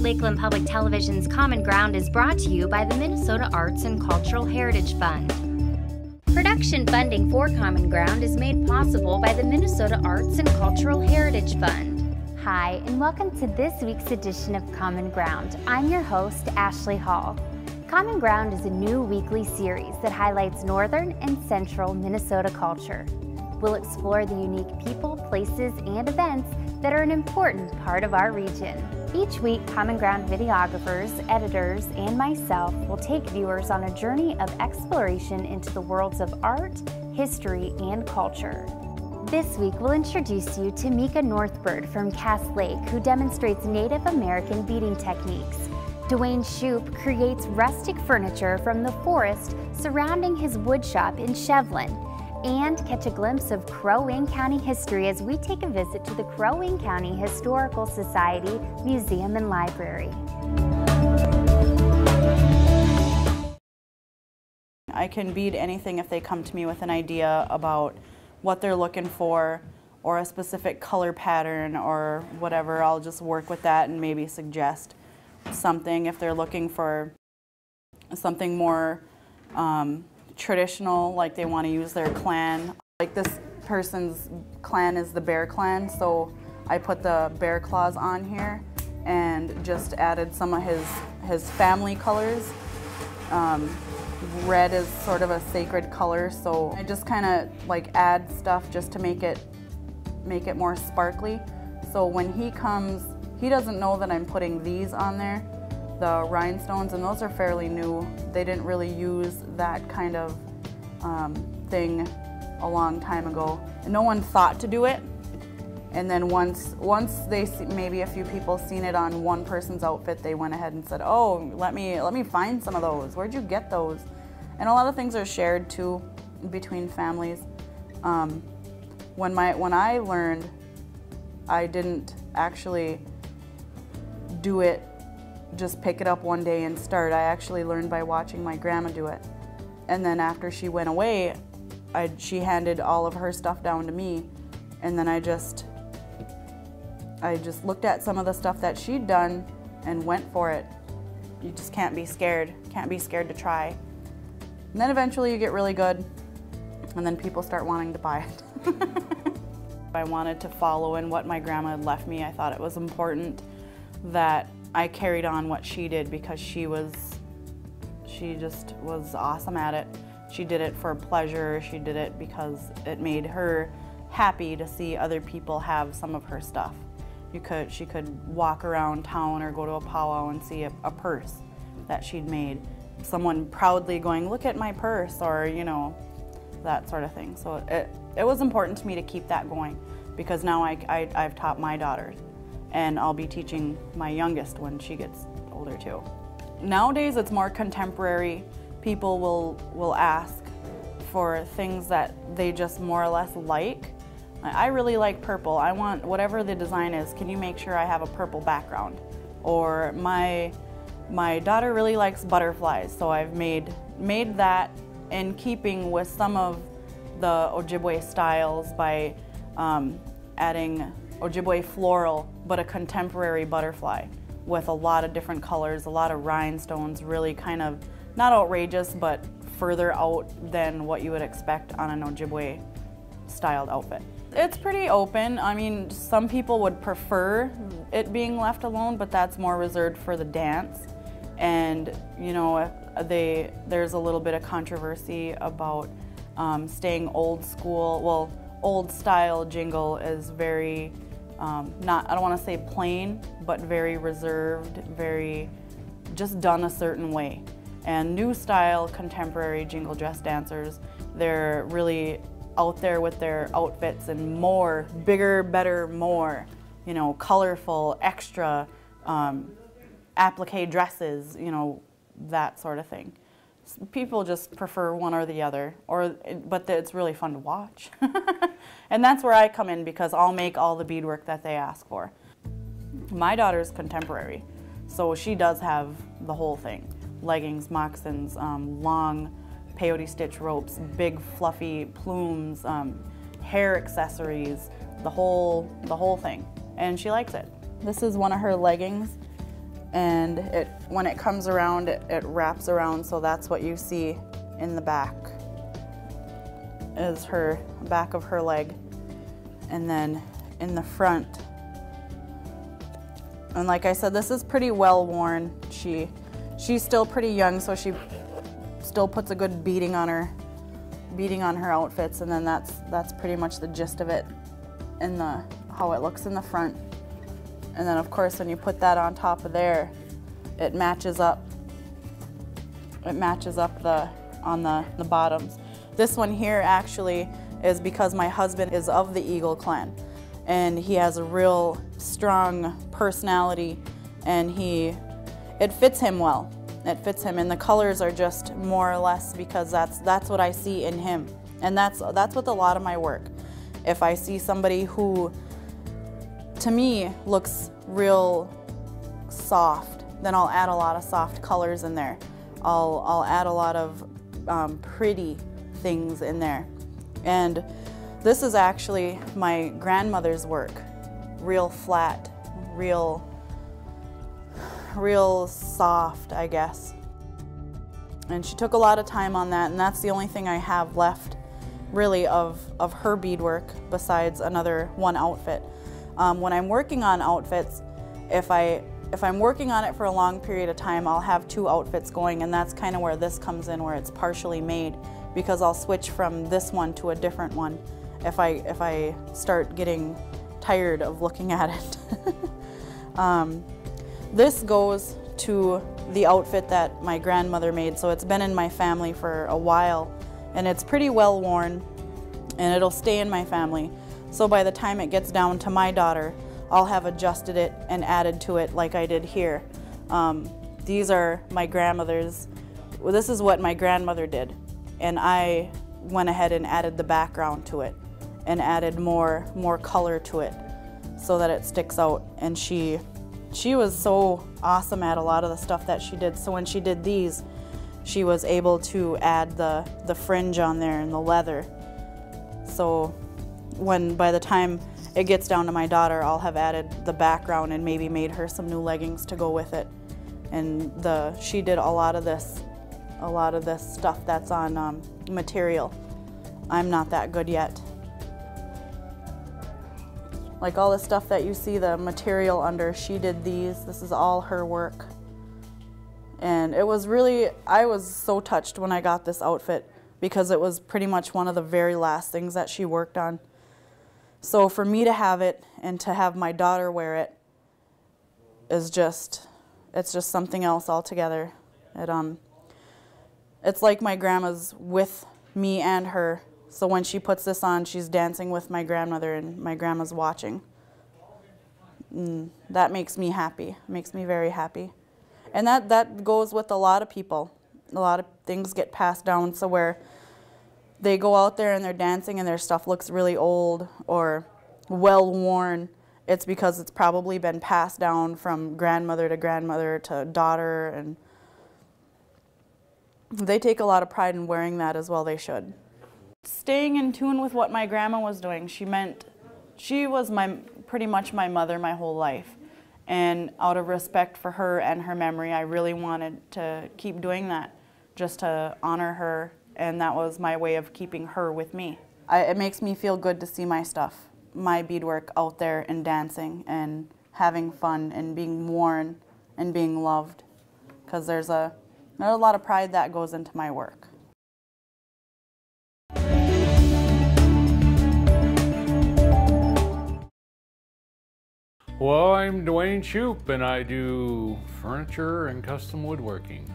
Lakeland Public Television's Common Ground is brought to you by the Minnesota Arts and Cultural Heritage Fund. Production funding for Common Ground is made possible by the Minnesota Arts and Cultural Heritage Fund. Hi, and welcome to this week's edition of Common Ground. I'm your host, Ashley Hall. Common Ground is a new weekly series that highlights northern and central Minnesota culture. We'll explore the unique people, places, and events that are an important part of our region. Each week, Common Ground videographers, editors, and myself will take viewers on a journey of exploration into the worlds of art, history, and culture. This week, we'll introduce you to Mika Northbird from Cass Lake, who demonstrates Native American beading techniques. Duane Shoup creates rustic furniture from the forest surrounding his wood shop in Shevlin. And catch a glimpse of Crow Wing County history as we take a visit to the Crow Wing County Historical Society Museum and Library. I can bead anything if they come to me with an idea about what they're looking for or a specific color pattern or whatever. I'll just work with that and maybe suggest something if they're looking for something more traditional, like they want to use their clan. Like this person's clan is the Bear Clan, so I put the bear claws on here and just added some of his family colors. Red is sort of a sacred color, so I just kind of like add stuff just to make it more sparkly. So when he comes, he doesn't know that I'm putting these on there, the rhinestones, and those are fairly new. They didn't really use that kind of thing a long time ago. No one thought to do it, and then once they see, maybe a few people seen it on one person's outfit, they went ahead and said, "Oh, let me find some of those. Where'd you get those?" And a lot of things are shared too between families. When I learned, I didn't actually do it, just pick it up one day and start. I actually learned by watching my grandma do it. And then after she went away, she handed all of her stuff down to me, and then I just looked at some of the stuff that she'd done and went for it. You just can't be scared. Can't be scared to try. And then eventually you get really good, and then people start wanting to buy it. I wanted to follow in what my grandma had left me. I thought it was important that I carried on what she did because she just was awesome at it. She did it for pleasure. She did it because it made her happy to see other people have some of her stuff. She could walk around town or go to a powwow and see a purse that she'd made. Someone proudly going, "Look at my purse," or that sort of thing. So it was important to me to keep that going because now I've taught my daughters, and I'll be teaching my youngest when she gets older too. Nowadays it's more contemporary. People will ask for things that they just more or less like. I really like purple. I want whatever the design is, can you make sure I have a purple background? Or my daughter really likes butterflies, so I've made that in keeping with some of the Ojibwe styles by adding Ojibwe floral, but a contemporary butterfly with a lot of different colors, a lot of rhinestones, really kind of not outrageous, but further out than what you would expect on an Ojibwe styled outfit. It's pretty open. I mean, some people would prefer it being left alone, but that's more reserved for the dance. And there's a little bit of controversy about staying old school. Well, old style jingle is very, I don't want to say plain, but very reserved, very just done a certain way. And new style contemporary jingle dress dancers, they're really out there with their outfits and more, bigger, better, more, colorful, extra, applique dresses, that sort of thing. People just prefer one or the other, but it's really fun to watch. And that's where I come in because I'll make all the beadwork that they ask for. My daughter's contemporary, so she does have the whole thing. Leggings, moccasins, long peyote stitch ropes, big fluffy plumes, hair accessories, the whole thing. And she likes it. This is one of her leggings, and when it comes around, it wraps around, so that's what you see in the back, is her back of her leg. And then in the front, and like I said, this is pretty well worn. She's still pretty young, so she still puts a good beading on her outfits, and then that's pretty much the gist of it in how it looks in the front. And then of course when you put that on top of there, it matches up. It matches up on the bottoms. This one here actually is because my husband is of the Eagle clan, and he has a real strong personality, and it fits him well. It fits him, and the colors are just more or less because that's what I see in him, and that's with a lot of my work. If I see somebody who, to me, looks real soft, then I'll add a lot of soft colors in there. I'll add a lot of pretty things in there. And this is actually my grandmother's work. Real flat, real soft, I guess. And she took a lot of time on that, and that's the only thing I have left really of her beadwork besides another one outfit. When I'm working on outfits, if I'm working on it for a long period of time, I'll have 2 outfits going, and that's kind of where this comes in, where it's partially made, because I'll switch from this one to a different one if I start getting tired of looking at it. This goes to the outfit that my grandmother made, so it's been in my family for a while, and it's pretty well worn, and it'll stay in my family. So by the time it gets down to my daughter, I'll have adjusted it and added to it like I did here. These are my grandmother's. Well, this is what my grandmother did, and I went ahead and added the background to it and added more color to it so that it sticks out. And she was so awesome at a lot of the stuff that she did. So when she did these, she was able to add the fringe on there and the leather. So by the time it gets down to my daughter, I'll have added the background and maybe made her some new leggings to go with it. And she did a lot of this stuff that's on material. I'm not that good yet. Like all the stuff that you see the material under, she did these. This is all her work. And it was really, I was so touched when I got this outfit because it was pretty much one of the very last things that she worked on. So for me to have it and to have my daughter wear it is just, it's just something else altogether. It's like my grandma's with me and her. So when she puts this on, she's dancing with my grandmother and my grandma's watching. That makes me happy, makes me very happy. And that goes with a lot of people. A lot of things get passed down, so where they go out there and they're dancing and their stuff looks really old or well worn, it's because it's probably been passed down from grandmother to daughter, and they take a lot of pride in wearing that as well. They should. Staying in tune with what my grandma was doing, she was pretty much my mother my whole life. And out of respect for her and her memory, I really wanted to keep doing that, just to honor her, and that was my way of keeping her with me. It makes me feel good to see my stuff, my beadwork out there and dancing and having fun and being worn and being loved, because there's a lot of pride that goes into my work. Well, I'm Duane Shoup, and I do furniture and custom woodworking.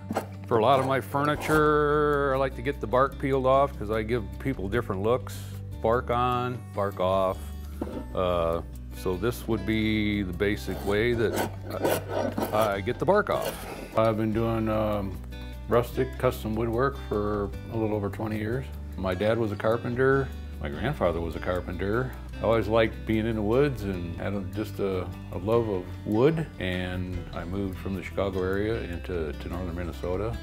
For a lot of my furniture, I like to get the bark peeled off because I give people different looks. Bark on, bark off. So this would be the basic way that I get the bark off. I've been doing rustic custom woodwork for a little over 20 years. My dad was a carpenter. My grandfather was a carpenter. I always liked being in the woods and had just a love of wood, and I moved from the Chicago area into northern Minnesota,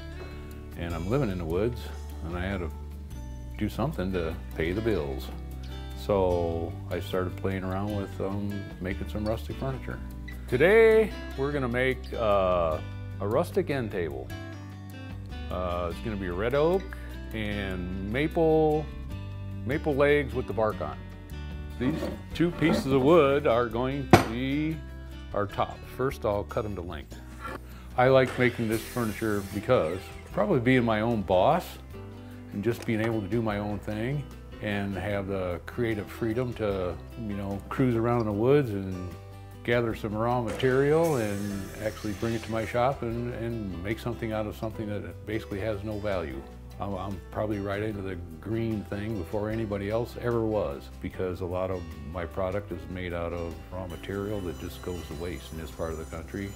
and I'm living in the woods, and I had to do something to pay the bills. So I started playing around with making some rustic furniture. Today we're gonna make a rustic end table. It's gonna be a red oak and maple legs with the bark on. These two pieces of wood are going to be our top. First I'll cut them to length. I like making this furniture because probably being my own boss and just being able to do my own thing and have the creative freedom to, you know, cruise around in the woods and gather some raw material and actually bring it to my shop and make something out of something that basically has no value. I'm probably right into the green thing before anybody else ever was, because a lot of my product is made out of raw material that just goes to waste in this part of the country.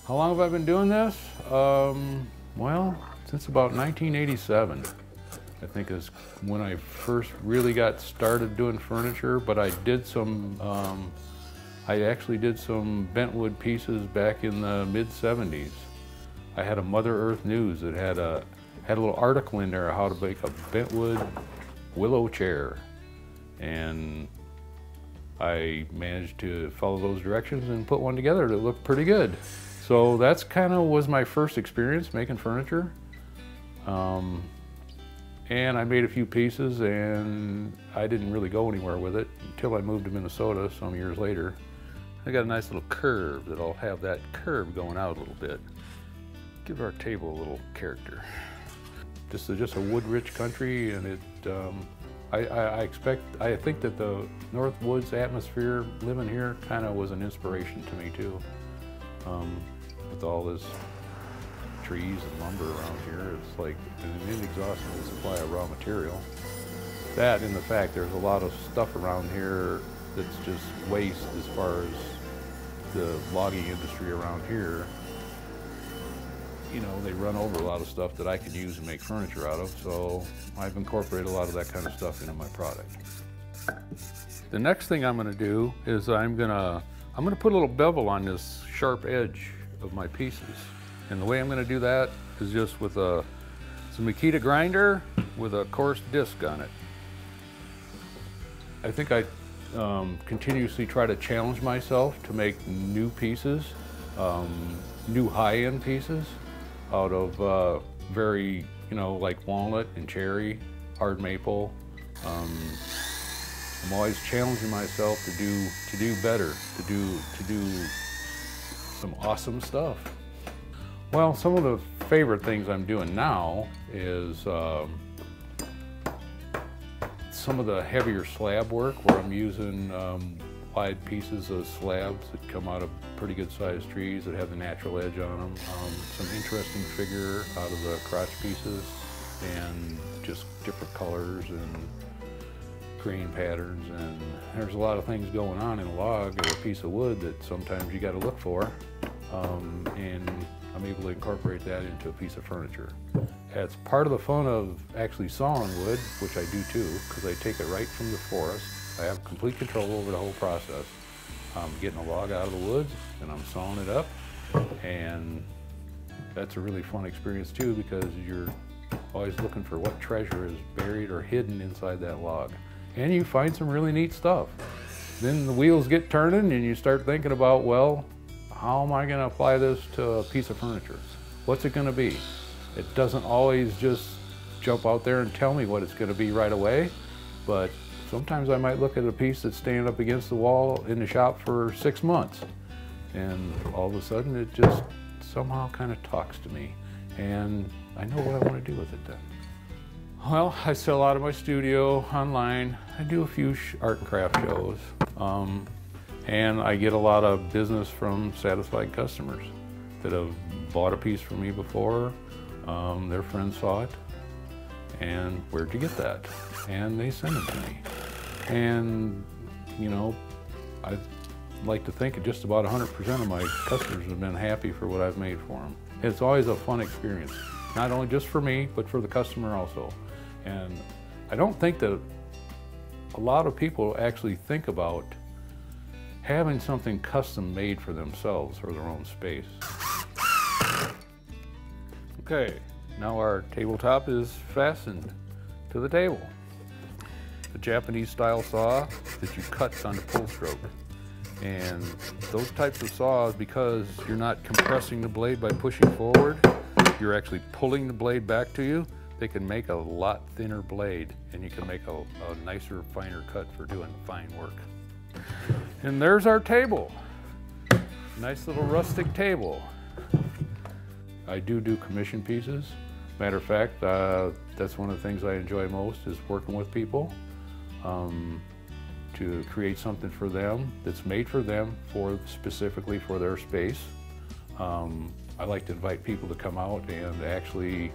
How long have I been doing this? Well, since about 1987. I think is when I first really got started doing furniture, but I did some, I actually did some bentwood pieces back in the mid-70s. I had a Mother Earth News that had a little article in there how to make a bentwood willow chair. And I managed to follow those directions and put one together that looked pretty good. So that's kind of was my first experience making furniture. And I made a few pieces and I didn't really go anywhere with it until I moved to Minnesota some years later. I got a nice little curve that'll have that curve going out a little bit. Give our table a little character. This is just a wood-rich country, and it, I think that the North Woods atmosphere living here kind of was an inspiration to me too. With all this trees and lumber around here, it's like an inexhaustible supply of raw material. That and the fact there's a lot of stuff around here that's just waste as far as the logging industry around here. You know, they run over a lot of stuff that I could use and make furniture out of, so I've incorporated a lot of that kind of stuff into my product. The next thing I'm gonna do is I'm gonna put a little bevel on this sharp edge of my pieces. And the way I'm gonna do that is just with some Mika grinder with a coarse disc on it. I think I continuously try to challenge myself to make new pieces, new high-end pieces out of very, you know, like walnut and cherry, hard maple. I'm always challenging myself to do better, to do some awesome stuff. Well, some of the favorite things I'm doing now is some of the heavier slab work where I'm using wide pieces of slabs that come out of pretty good sized trees that have the natural edge on them. Some interesting figure out of the crotch pieces and just different colors and grain patterns, and there's a lot of things going on in a log or a piece of wood that sometimes you got to look for, and I'm able to incorporate that into a piece of furniture. It's part of the fun of actually sawing wood, which I do too, because I take it right from the forest. I have complete control over the whole process. I'm getting a log out of the woods and I'm sawing it up, and that's a really fun experience too, because you're always looking for what treasure is buried or hidden inside that log. And you find some really neat stuff. Then the wheels get turning and you start thinking about, well, how am I going to apply this to a piece of furniture? What's it going to be? It doesn't always just jump out there and tell me what it's going to be right away, but sometimes I might look at a piece that's standing up against the wall in the shop for 6 months, and all of a sudden it just somehow kind of talks to me, and I know what I want to do with it then. Well, I sell out of my studio online. I do a few art and craft shows, and I get a lot of business from satisfied customers that have bought a piece from me before. Their friends saw it, and where'd you get that? And they send it to me. And, you know, I like to think that just about 100% of my customers have been happy for what I've made for them. It's always a fun experience, not only just for me, but for the customer also. And I don't think that a lot of people actually think about having something custom made for themselves or their own space. Okay, now our tabletop is fastened to the table. The Japanese style saw that you cut on the pull stroke. And those types of saws, because you're not compressing the blade by pushing forward, you're actually pulling the blade back to you, they can make a lot thinner blade, and you can make a nicer, finer cut for doing fine work. And there's our table. Nice little rustic table. I do commission pieces. Matter of fact, that's one of the things I enjoy most, is working with people to create something for them that's made for them, specifically for their space. I like to invite people to come out, and actually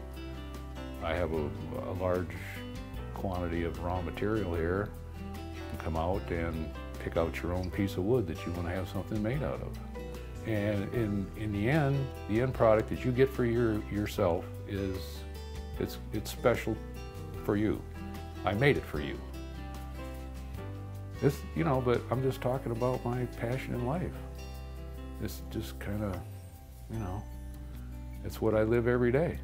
I have a large quantity of raw material here. You can come out and pick out your own piece of wood that you want to have something made out of. And in the end product that you get for yourself is, it's special for you. I made it for you. This, you know, but I'm just talking about my passion in life. It's just kind of, you know, it's what I live every day.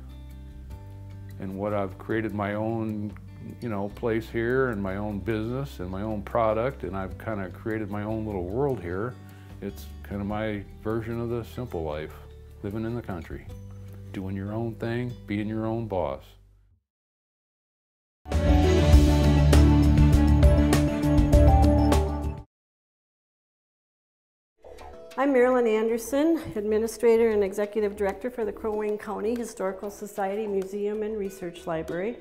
And what I've created my own, you know, place here, and my own business and my own product, and I've kind of created my own little world here. It's kind of my version of the simple life, living in the country, doing your own thing, being your own boss. I'm Marilyn Anderson, Administrator and Executive Director for the Crow Wing County Historical Society Museum and Research Library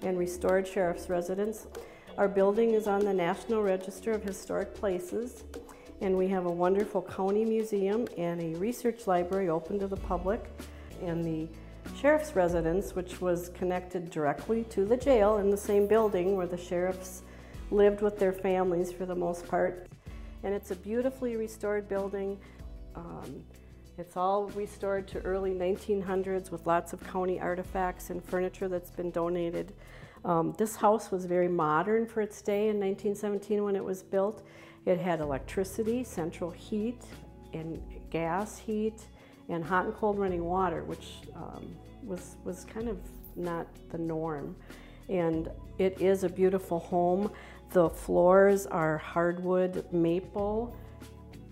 and Restored Sheriff's Residence. Our building is on the National Register of Historic Places, and we have a wonderful county museum and a research library open to the public, and the Sheriff's Residence, which was connected directly to the jail in the same building where the sheriffs lived with their families for the most part. And it's a beautifully restored building. It's all restored to early 1900s with lots of county artifacts and furniture that's been donated. This house was very modern for its day in 1917 when it was built. It had electricity, central heat, and gas heat, and hot and cold running water, which was kind of not the norm. And it is a beautiful home. The floors are hardwood maple,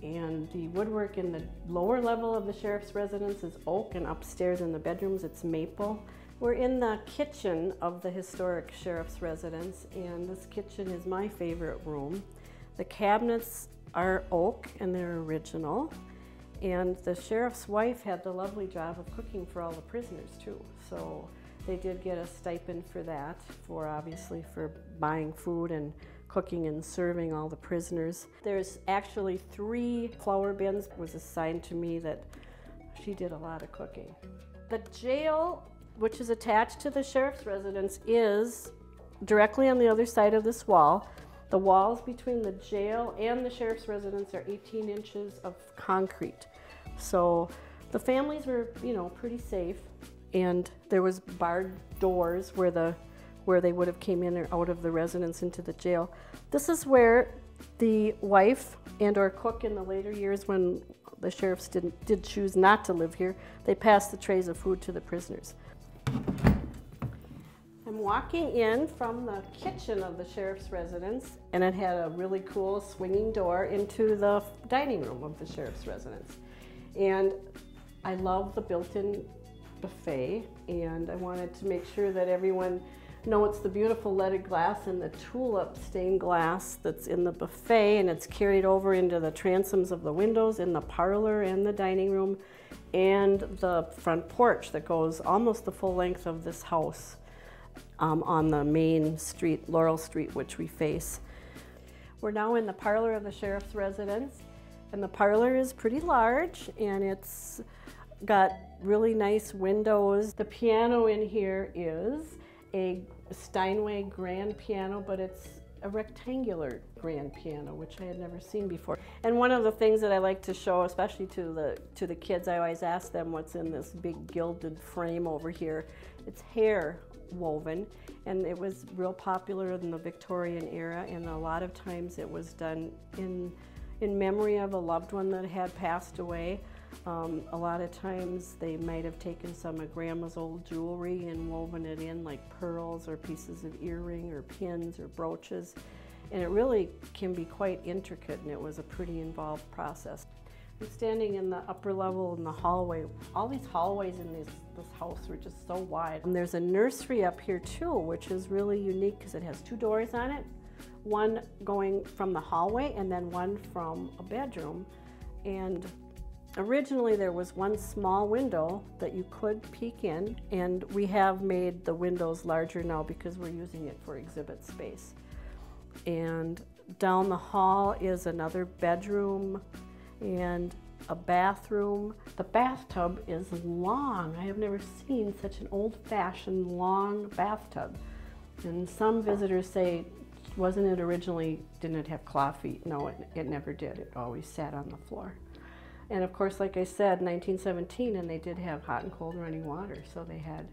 and the woodwork in the lower level of the sheriff's residence is oak, and upstairs in the bedrooms it's maple. We're in the kitchen of the historic sheriff's residence, and this kitchen is my favorite room. The cabinets are oak and they're original, and the sheriff's wife had the lovely job of cooking for all the prisoners too. So they did get a stipend for that, obviously for buying food and cooking and serving all the prisoners. There's actually 3 flour bins. It was assigned to me that she did a lot of cooking. The jail, which is attached to the sheriff's residence, is directly on the other side of this wall. The walls between the jail and the sheriff's residence are 18 inches of concrete. So the families were, you know, pretty safe. And there was barred doors where they would have came in or out of the residence into the jail. This is where the wife and or cook in the later years, when the sheriffs did choose not to live here, they passed the trays of food to the prisoners. I'm walking in from the kitchen of the sheriff's residence, and it had a really cool swinging door into the dining room of the sheriff's residence. And I love the built-in buffet, and I wanted to make sure that everyone notes the beautiful leaded glass and the tulip stained glass that's in the buffet, and it's carried over into the transoms of the windows in the parlor and the dining room and the front porch that goes almost the full length of this house on the main street, Laurel Street, which we face. We're now in the parlor of the sheriff's residence, and the parlor is pretty large, and it's got really nice windows. The piano in here is a Steinway grand piano, but it's a rectangular grand piano, which I had never seen before. And one of the things that I like to show, especially to the kids, I always ask them what's in this big gilded frame over here. It's hair woven, and it was real popular in the Victorian era, and a lot of times it was done in memory of a loved one that had passed away. A lot of times they might have taken some of grandma's old jewelry and woven it in, like pearls or pieces of earring or pins or brooches. And it really can be quite intricate, and it was a pretty involved process. I'm standing in the upper level in the hallway. All these hallways in this house were just so wide. And there's a nursery up here too, which is really unique because it has 2 doors on it. One going from the hallway and then one from a bedroom. And originally there was one small window that you could peek in, and we have made the windows larger now because we're using it for exhibit space. And down the hall is another bedroom and a bathroom. The bathtub is long. I have never seen such an old-fashioned long bathtub. And some visitors say, wasn't it originally, didn't it have claw feet? No, it never did. It always sat on the floor. And of course, like I said, 1917, and they did have hot and cold running water, so they had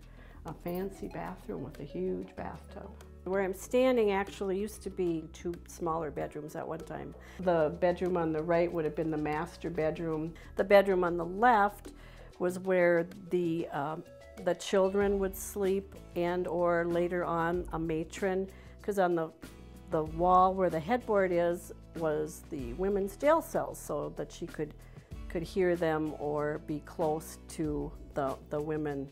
a fancy bathroom with a huge bathtub. Where I'm standing actually used to be 2 smaller bedrooms at one time. The bedroom on the right would have been the master bedroom. The bedroom on the left was where the children would sleep, and or later on a matron, because on the wall where the headboard is was the women's jail cells, so that she could hear them or be close to the women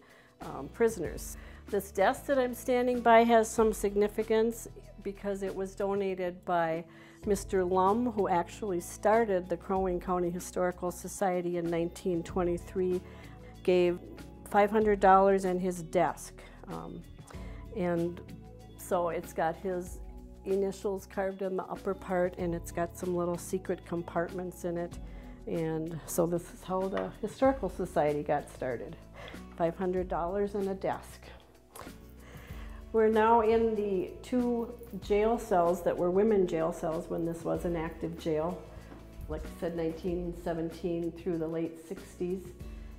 prisoners. This desk that I'm standing by has some significance because it was donated by Mr. Lum, who actually started the Crow Wing County Historical Society in 1923, gave $500 and his desk. And so it's got his initials carved in the upper part, and it's got some little secret compartments in it. And so this is how the Historical Society got started. $500 and a desk. We're now in the 2 jail cells that were women jail cells when this was an active jail. Like I said, 1917 through the late 60s.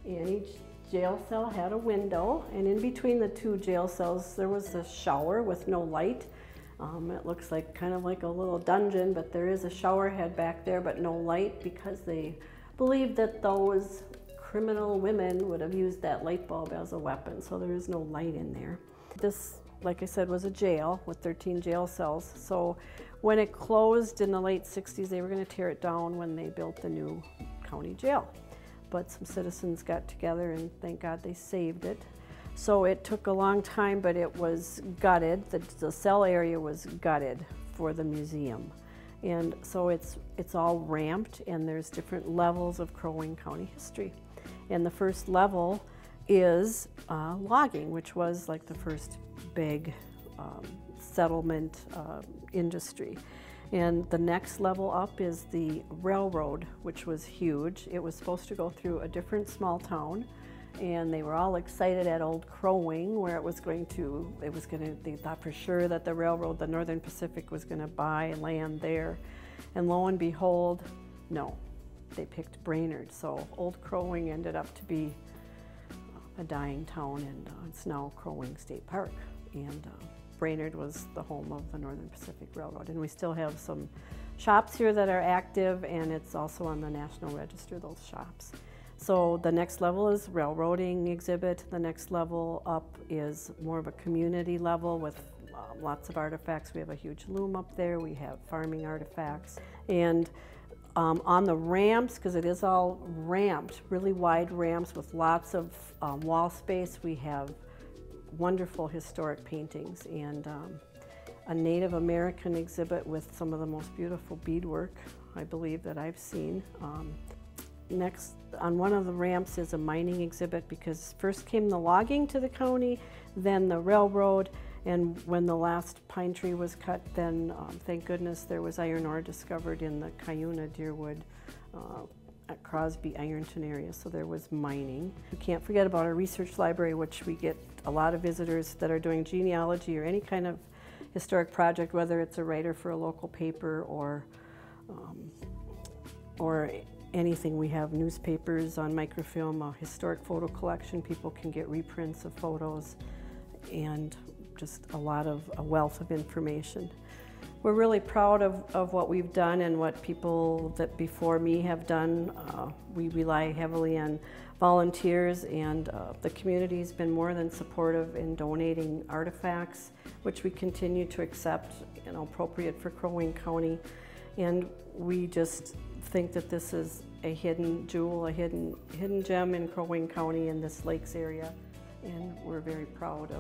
And each jail cell had a window, and in between the 2 jail cells there was a shower with no light. It looks like kind of like a little dungeon, but there is a shower head back there, but no light, because they believed that those criminal women would have used that light bulb as a weapon, so there is no light in there. This, like I said, was a jail with 13 jail cells. So when it closed in the late 60s, they were going to tear it down when they built the new county jail. But some citizens got together, and thank God they saved it. So it took a long time, but it was gutted. The cell area was gutted for the museum. And so it's all ramped, and there's different levels of Crow Wing County history. And the first level is logging, which was like the first big settlement industry. And the next level up is the railroad, which was huge. It was supposed to go through a different small town, and they were all excited at Old Crow Wing, where they thought for sure that the railroad, the Northern Pacific, was going to buy land there. And lo and behold, no, they picked Brainerd. So Old Crow Wing ended up to be a dying town, and it's now Crow Wing State Park. And Brainerd was the home of the Northern Pacific Railroad. And we still have some shops here that are active, and it's also on the National Register, those shops. So the next level is railroading exhibit. The next level up is more of a community level with lots of artifacts. We have a huge loom up there. We have farming artifacts. And on the ramps, because it is all ramped, really wide ramps with lots of wall space, we have wonderful historic paintings and a Native American exhibit with some of the most beautiful beadwork, I believe, that I've seen. Next, on one of the ramps is a mining exhibit, because first came the logging to the county, then the railroad, and when the last pine tree was cut, then thank goodness there was iron ore discovered in the Cuyuna, Deerwood, at Crosby, Ironton area, so there was mining. We can't forget about our research library, which we get a lot of visitors that are doing genealogy or any kind of historic project, whether it's a writer for a local paper or anything. We have newspapers on microfilm, a historic photo collection. People can get reprints of photos, and just a wealth of information. We're really proud of what we've done and what people that before me have done. We rely heavily on volunteers, and the community's been more than supportive in donating artifacts, which we continue to accept, appropriate for Crow Wing County. And we just think that this is a hidden jewel, a hidden gem in Crow Wing County in this lakes area. And we're very proud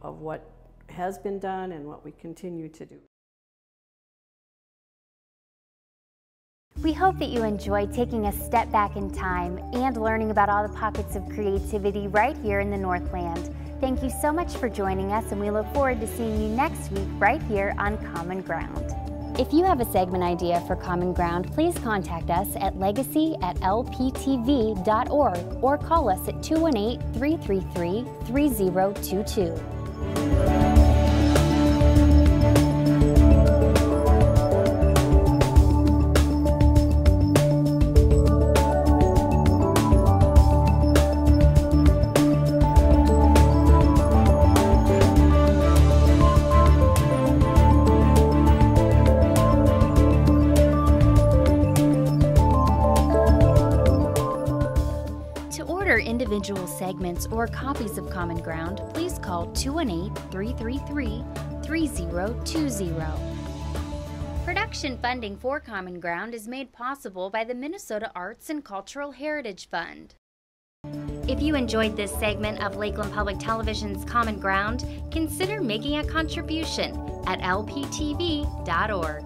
of what has been done and what we continue to do. We hope that you enjoyed taking a step back in time and learning about all the pockets of creativity right here in the Northland. Thank you so much for joining us, and we look forward to seeing you next week right here on Common Ground. If you have a segment idea for Common Ground, please contact us at legacy@lptv.org or call us at 218-333-3022. Individual segments or copies of Common Ground, please call 218-333-3020. Production funding for Common Ground is made possible by the Minnesota Arts and Cultural Heritage Fund. If you enjoyed this segment of Lakeland Public Television's Common Ground, consider making a contribution at lptv.org.